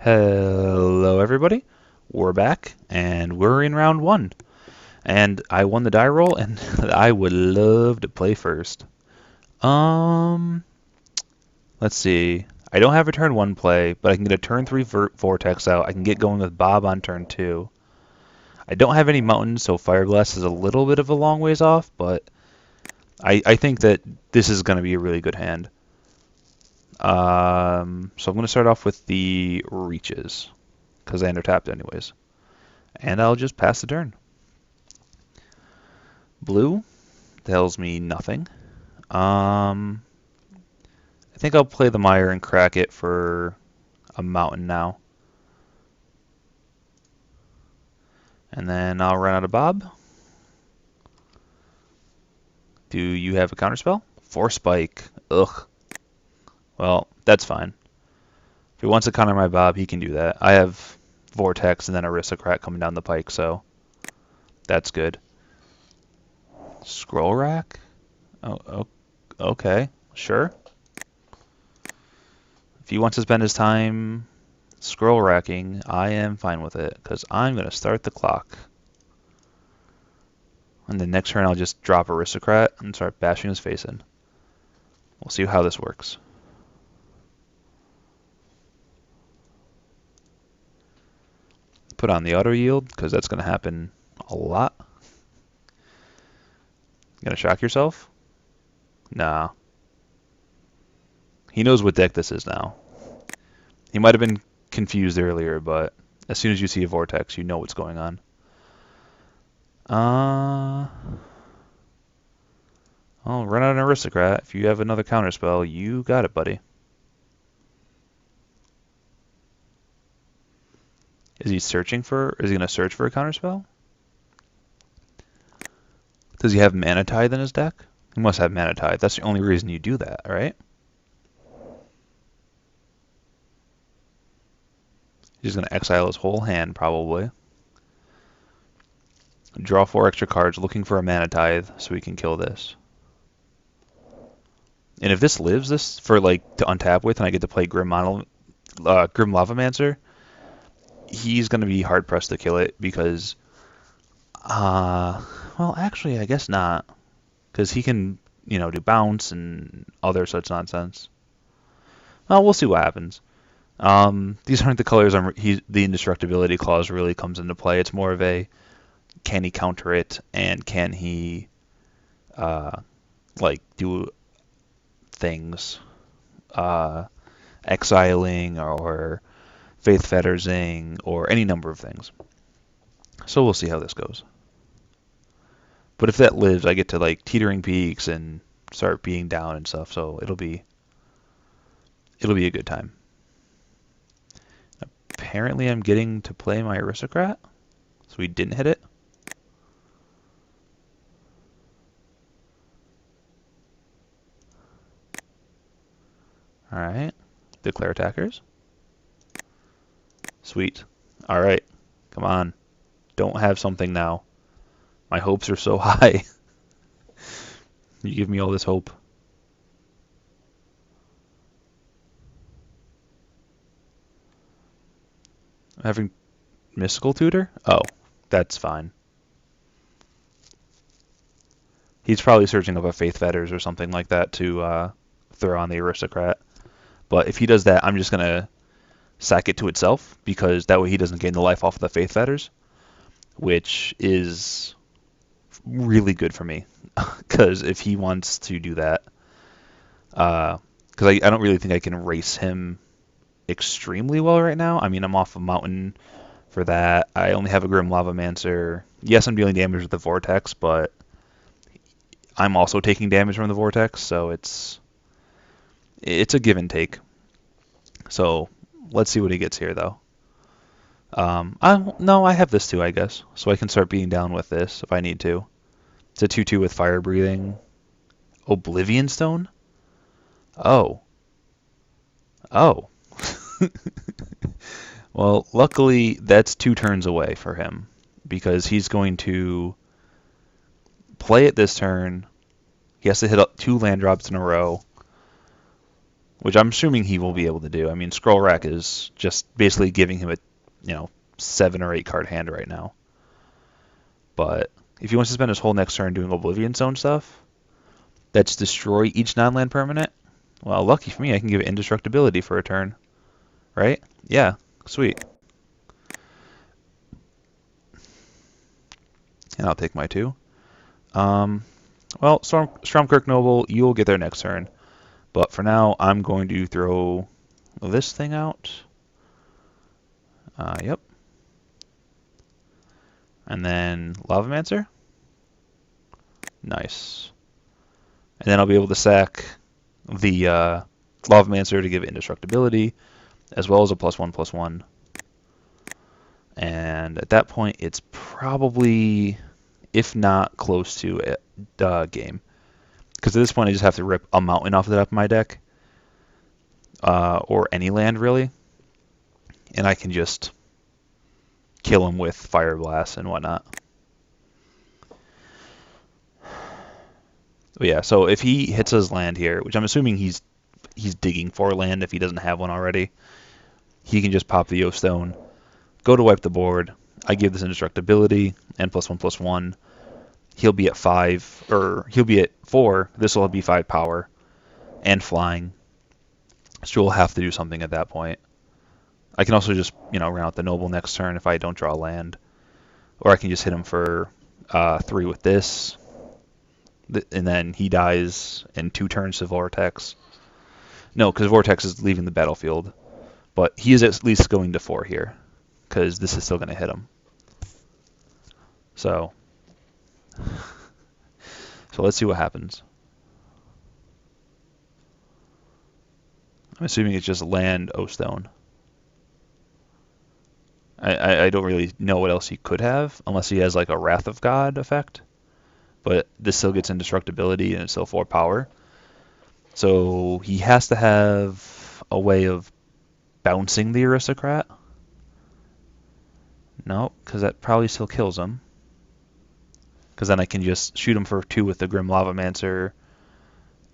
Hello, everybody. We're back, and we're in round one. And I won the die roll, and I would love to play first. Um, let's see. I don't have a turn one play, but I can get a turn three vortex out. I can get going with Bob on turn two. I don't have any mountains, so Fireglass is a little bit of a long ways off, but I think that this is going to be a really good hand. So I'm going to start off with the Reaches, because I undertapped anyways. And I'll just pass the turn. Blue tells me nothing. I think I'll play the Mire and crack it for a mountain now. And then I'll run out of Bob. Do you have a counterspell? Force Spike. Ugh. Well, that's fine. If he wants to counter my Bob, he can do that. I have Vortex and then Aristocrat coming down the pike, so that's good. Scroll Rack? Oh, okay. Sure. If he wants to spend his time scroll racking, I am fine with it, because I'm going to start the clock. And the next turn I'll just drop Aristocrat and start bashing his face in. We'll see how this works. Put on the auto yield, because that's going to happen a lot. Gonna shock yourself? Nah. He knows what deck this is now. He might have been confused earlier, but as soon as you see a Vortex, you know what's going on. I'll run out an Aristocrat. If you have another counterspell, you got it, buddy. Is he gonna search for a counterspell? Does he have Mana Tithe in his deck? He must have Mana Tithe. That's the only reason you do that, right? He's gonna exile his whole hand, probably. Draw 4 extra cards, looking for a Mana Tithe, so we can kill this. And if this lives this for to untap with, and I get to play Grim Lavamancer, he's gonna be hard pressed to kill it because, well, actually, I guess not, because he can, do bounce and other such nonsense. Well, we'll see what happens. These aren't the colors the indestructibility clause really comes into play. It's more of a, can he counter it, and can he, do things, exiling or faith fettersing or any number of things. So we'll see how this goes. But if that lives, I get to Teetering Peaks and start being down and stuff. So it'll be a good time. Apparently, I'm getting to play my Aristocrat, so we didn't hit it. All right, declare attackers. Sweet. All right, come on. Don't have something now. My hopes are so high. You give me all this hope. Having Mystical Tutor? Oh, that's fine. He's probably searching up a Faith Fetters or something like that to throw on the Aristocrat. But if he does that, I'm just going to sack it to itself, because that way he doesn't gain the life off of the Faith Fetters, which is really good for me. Because if he wants to do that, because I don't really think I can race him extremely well right now. I mean, I'm off a mountain for that. I only have a Grim Lavamancer. Yes, I'm dealing damage with the Vortex, but I'm also taking damage from the Vortex, so it's a give and take. So let's see what he gets here, though. I have this too, I guess, so I can start beating down with this if I need to. It's a 2/2 with fire breathing. Oblivion Stone? Oh. Oh. Well, luckily that's 2 turns away for him, because he's going to play it this turn. He has to hit up 2 land drops in a row. which I'm assuming he will be able to do. I mean, Scroll Rack is just basically giving him a, 7 or 8 card hand right now. But if he wants to spend his whole next turn doing Oblivion Zone stuff, that's destroy each non-land permanent. Well, lucky for me, I can give it indestructibility for a turn, right? Yeah, sweet. And I'll take my 2. Well, Stormkirk Noble, you'll get there next turn. But for now, I'm going to throw this thing out. Yep. And then Lavamancer. Nice. And then I'll be able to sack the Lavamancer to give it indestructibility, as well as a +1/+1. And at that point, it's probably, if not close to a game. Because at this point, I just have to rip a mountain off the top of my deck, or any land, really. And I can just kill him with Fire Blast and whatnot. But yeah, so if he hits his land here, which I'm assuming he's digging for land if he doesn't have one already, he can just pop the O Stone, go to wipe the board. I give this indestructibility and +1/+1. He'll be at 5, or he'll be at 4. This will be 5 power and flying. So we'll have to do something at that point. I can also just, run out the Noble next turn if I don't draw land. Or I can just hit him for 3 with this. And then he dies in 2 turns to Vortex. No, because Vortex is leaving the battlefield. But he is at least going to 4 here, because this is still going to hit him. So let's see what happens. I'm assuming it's just land O Stone. I don't really know what else he could have, unless he has like a Wrath of God effect. But this still gets indestructibility and it's still 4 power. So he has to have a way of bouncing the Aristocrat. No, because that probably still kills him. Because then I can just shoot him for 2 with the Grim Lavamancer,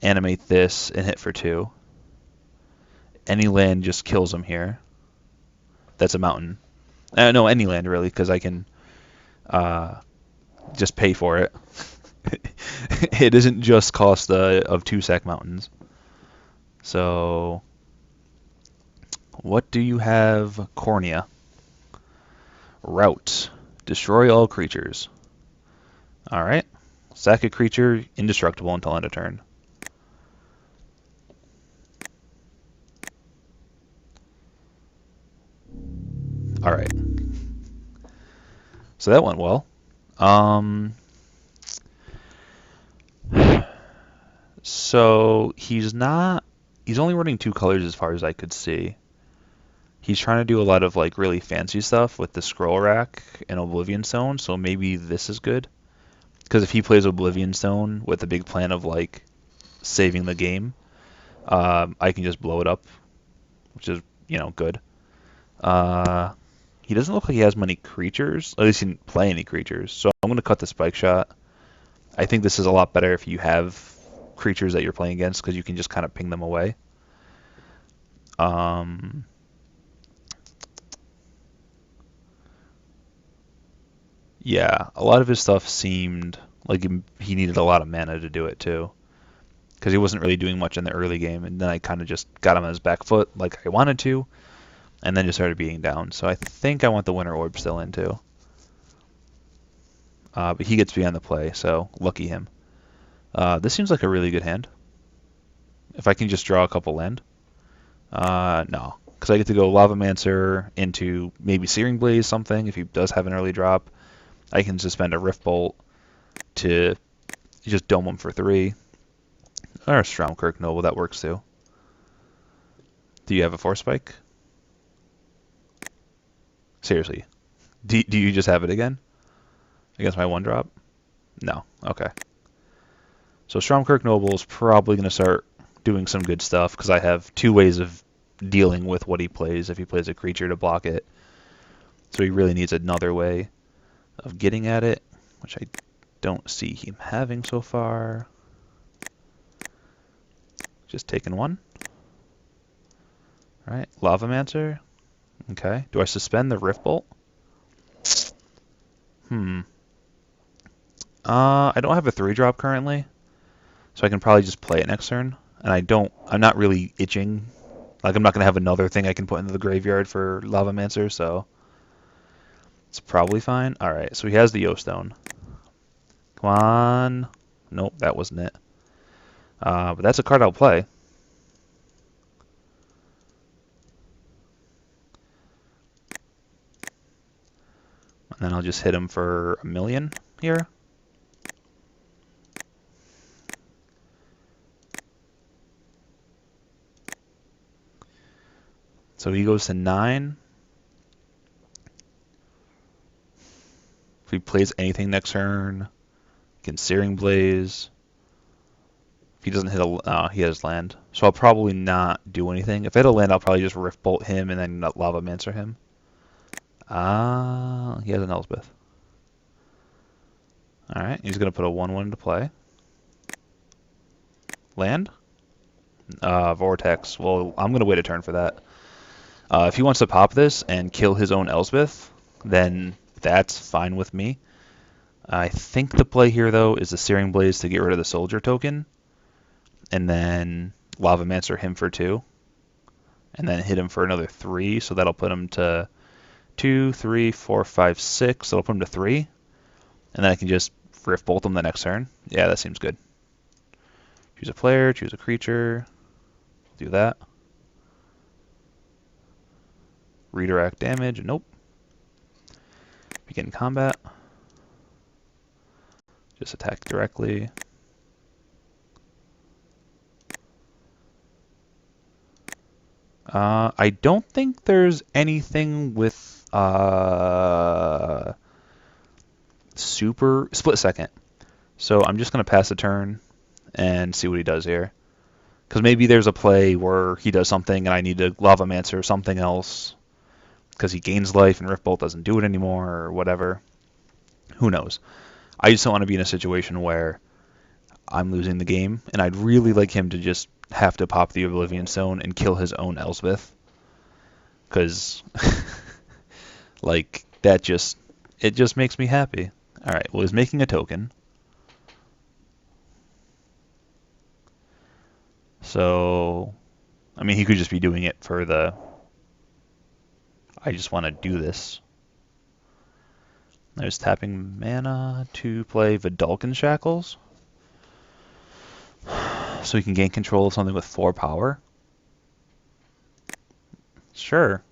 animate this, and hit for 2. Any land just kills him here. That's a mountain. No, any land really, because I can just pay for it. It isn't just cost of 2 sack mountains. So, what do you have, Cornea? Route. Destroy all creatures. Alright. Sack a creature, indestructible until end of turn. Alright. So that went well. So he's only running 2 colors as far as I could see. He's trying to do a lot of like really fancy stuff with the Scroll Rack and Oblivion Stone, so maybe this is good. Because if he plays Oblivion Stone with a big plan of like saving the game, I can just blow it up, which is, good. He doesn't look like he has many creatures. At least he didn't play any creatures. So I'm going to cut the Spike Shot. I think this is a lot better if you have creatures that you're playing against, because you can just kind of ping them away. Yeah, a lot of his stuff seemed like he needed a lot of mana to do it too, because he wasn't really doing much in the early game, and then I kind of just got him on his back foot like I wanted to, and then just started beating down. So I think I want the Winter Orb still in too. But he gets beyond the play, so lucky him. This seems like a really good hand. If I can just draw a couple land. No, because I get to go Lavamancer into maybe Searing Blaze something if he does have an early drop. I can suspend a Rift Bolt to just dome him for 3. Or Stormkirk Noble, that works too. Do you have a Force Spike? Seriously. Do you just have it again? Against my 1-drop? No. Okay. So Stormkirk Noble is probably going to start doing some good stuff, because I have 2 ways of dealing with what he plays if he plays a creature to block it. So he really needs another way of getting at it, which I don't see him having so far. Just taking 1. Alright, Lavamancer. Okay. Do I suspend the Rift Bolt? I don't have a 3-drop currently, so I can probably just play it next turn. And I'm not really itching. Like, I'm not going to have another thing I can put into the graveyard for Lavamancer, so it's probably fine. Alright, so he has the Yo-Stone. Come on. Nope, that wasn't it. But that's a card I'll play. And then I'll just hit him for 1,000,000 here. So he goes to 9. If he plays anything next turn, he can Searing Blaze. If he doesn't hit he has land. So I'll probably not do anything. If I hit a land, I'll probably just Rift Bolt him and then Lavamancer him. He has an Elspeth. Alright, he's going to put a 1/1 into play. Land? Vortex. Well, I'm going to wait a turn for that. If he wants to pop this and kill his own Elspeth, then that's fine with me. I think the play here, though, is the Searing Blaze to get rid of the Soldier token, and then Lavamancer him for 2, and then hit him for another 3, so that'll put him to 2, 3, 4, 5, 6, so that'll put him to 3, and then I can just Rift Bolt him the next turn. Yeah, that seems good. Choose a player, choose a creature, do that. Redirect damage, nope. Begin combat. Just attack directly. I don't think there's anything with super split second. So I'm just going to pass a turn and see what he does here. Because maybe there's a play where he does something and I need to Lavamancer or something else. Because he gains life and Rift Bolt doesn't do it anymore or whatever. Who knows? I just don't want to be in a situation where I'm losing the game, and I'd really like him to just have to pop the Oblivion Stone and kill his own Elspeth. Because, like, it just makes me happy. Alright, well, he's making a token. So, I mean, he could just be doing it for the, I just want to do this. There's tapping mana to play Vidalcan Shackles. So he can gain control of something with 4 power. Sure.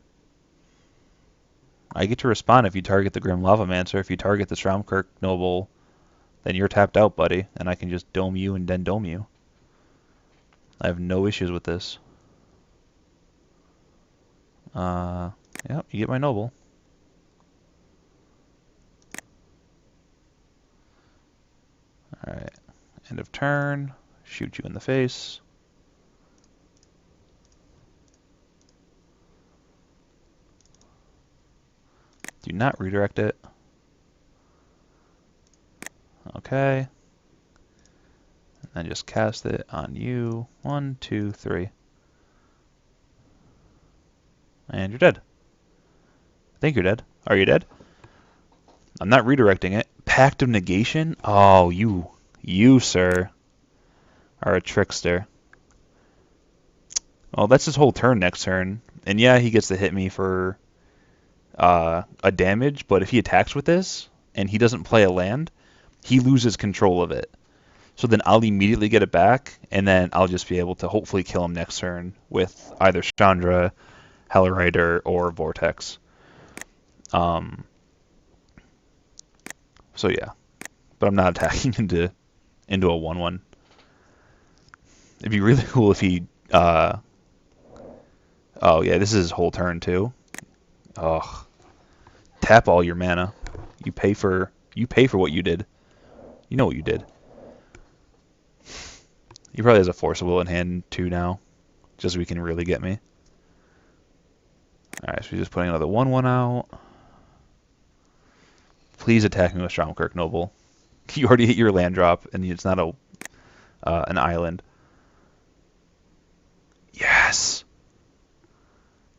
I get to respond if you target the Grim Lavamancer. If you target the Stromkirk Noble, then you're tapped out, buddy. And I can just dome you and then dome you. I have no issues with this. Yep, you get my Noble. Alright. End of turn. Shoot you in the face. Do not redirect it. Okay. And then just cast it on you. 1, 2, 3. And you're dead. I think you're dead. Are you dead? I'm not redirecting it. Pact of Negation? Oh, you, sir, are a trickster. Well, that's his whole turn next turn. And yeah, he gets to hit me for a damage, but if he attacks with this, and he doesn't play a land, he loses control of it. So then I'll immediately get it back, and then I'll just be able to hopefully kill him next turn with either Chandra, Hellrider, or Vortex. So yeah, but I'm not attacking into a 1/1. It'd be really cool if he. Oh yeah, this is his whole turn too. Ugh. Tap all your mana. You pay for what you did. You know what you did. He probably has a Force of Will in hand too now, just so he can really get me. All right, so he's just putting another 1/1 out. Please attack me with Stromkirk Noble. You already hit your land drop, and it's not an island. Yes.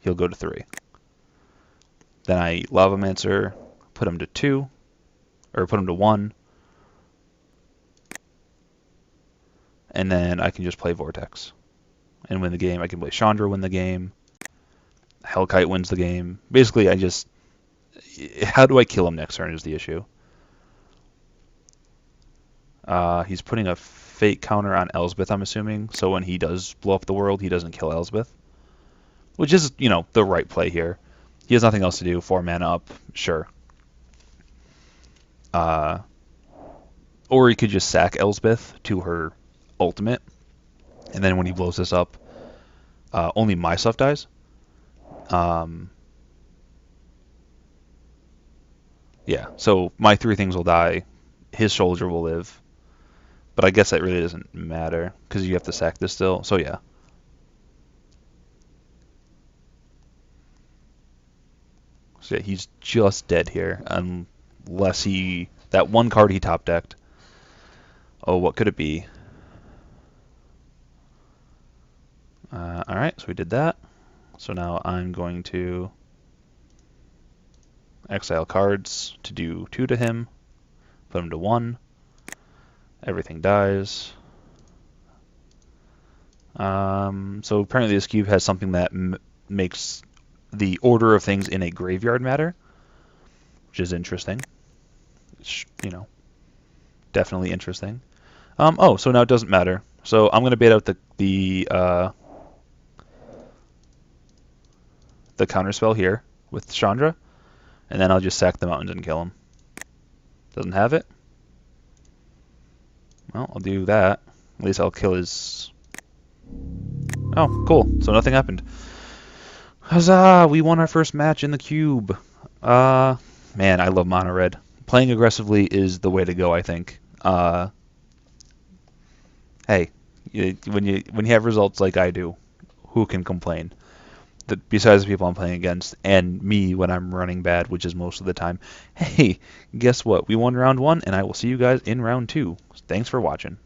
he'll go to 3. Then I Lavamancer, put him to 2, or put him to 1, and then I can just play Vortex and win the game. I can play Chandra, win the game. Hellkite wins the game. Basically, how do I kill him next turn is the issue. He's putting a fate counter on Elspeth, I'm assuming, so when he does blow up the world, he doesn't kill Elspeth. Which is, the right play here. He has nothing else to do. 4 mana up, sure. Or he could just sack Elspeth to her ultimate, and then when he blows this up, only my stuff dies. Yeah, so my 3 things will die. His soldier will live. But I guess that really doesn't matter, because you have to sack this still. So yeah. So yeah, he's just dead here, unless that one card he top decked. Oh, what could it be? Alright, so we did that. So now I'm going to exile cards to do 2 to him, put him to 1. Everything dies. So apparently this cube has something that makes the order of things in a graveyard matter, which is interesting. It's, definitely interesting. So now it doesn't matter. So I'm going to bait out the counterspell here with Chandra, and then I'll just sack the mountains and kill him. Doesn't have it? Well, I'll do that. At least I'll kill his... Oh, cool. So nothing happened. Huzzah! We won our first match in the cube. Man, I love mono red. Playing aggressively is the way to go, I think. Hey, when you have results like I do, who can complain? Besides the people I'm playing against, and me when I'm running bad, which is most of the time. Hey, guess what? We won round 1, and I will see you guys in round 2. Thanks for watching.